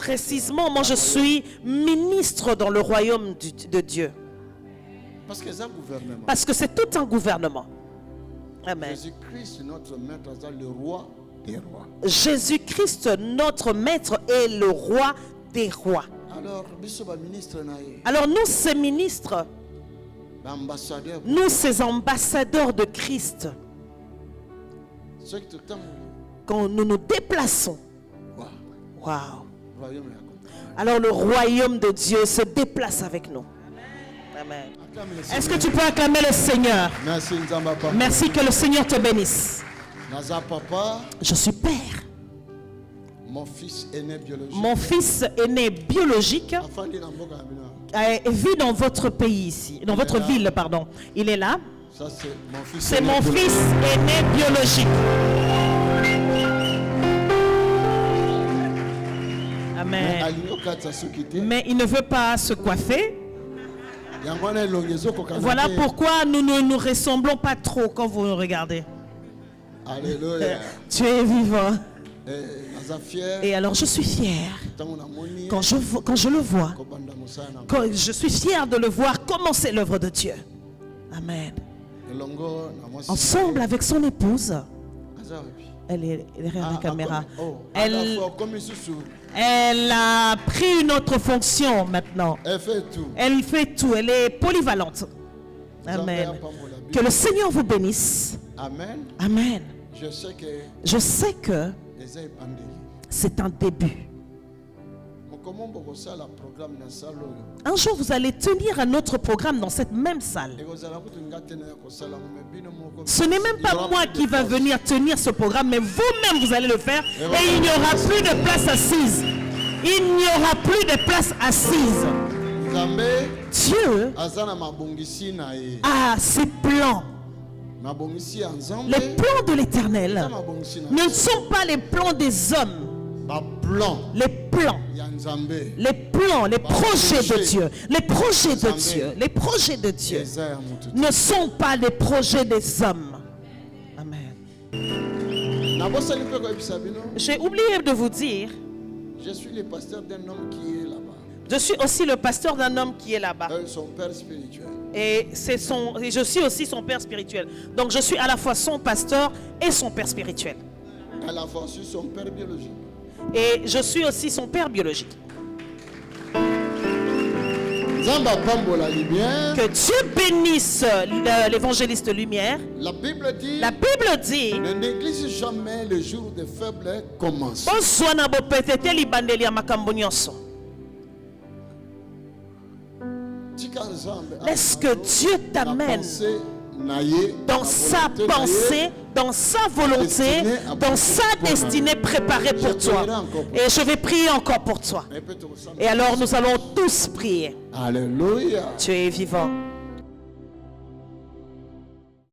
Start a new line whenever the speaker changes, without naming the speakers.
Précisément, moi je suis ministre dans le royaume de Dieu. Parce que c'est tout un gouvernement. Amen.
Jésus-Christ, notre maître, est le roi des rois.
Jésus-Christ, notre maître, est le roi des rois. Alors nous, ces ministres, nous, ces ambassadeurs de Christ, quand nous nous déplaçons, waouh, alors le royaume de Dieu se déplace avec nous. Amen. Est-ce que tu peux acclamer le Seigneur? Merci, que le Seigneur te bénisse. Je suis père.
Mon fils
aîné biologique vit dans votre pays ici, dans votre ville, pardon. Il est là. C'est mon fils aîné biologique. Amen. Mais il ne veut pas se coiffer. Voilà pourquoi nous ne nous ressemblons pas trop quand vous nous regardez.
Alléluia.
Tu es vivant. Et alors je suis fier quand je le vois. Quand je suis fier de le voir commencer l'œuvre de Dieu. Amen. Ensemble avec son épouse. Elle est derrière la caméra. Elle a pris une autre fonction maintenant. Elle fait tout. Elle est polyvalente. Amen. Que le Seigneur vous bénisse.
Amen.
Amen. Je sais que c'est un début. Un jour, vous allez tenir un autre programme dans cette même salle. Ce n'est même pas moi qui va venir tenir ce programme, mais vous-même, vous allez le faire. Et il n'y aura plus de place assise. Il n'y aura plus de place assise. Dieu a ses plans. Les plans de l'Éternel ne sont pas les plans des hommes. Les plans, les projets de Dieu, les projets de Dieu ne sont pas les projets des hommes. Amen. J'ai oublié de vous dire,
je suis le pasteur d'un homme qui est là-bas.
Je suis aussi le pasteur d'un homme qui est là-bas.
Son père spirituel.
Et je suis aussi son père spirituel. Donc je suis à la fois son pasteur et son père spirituel.
À la fois aussi son père biologique.
Et je suis aussi son père biologique. Que Dieu bénisse l'évangéliste Lumière.
La Bible
dit
ne néglige jamais le jour des faibles commence.
Laisse que Dieu t'amène dans sa pensée, dans sa volonté, dans sa destinée préparée pour toi. Et je vais prier encore pour toi. Et alors nous allons tous prier.
Alléluia.
Tu es vivant.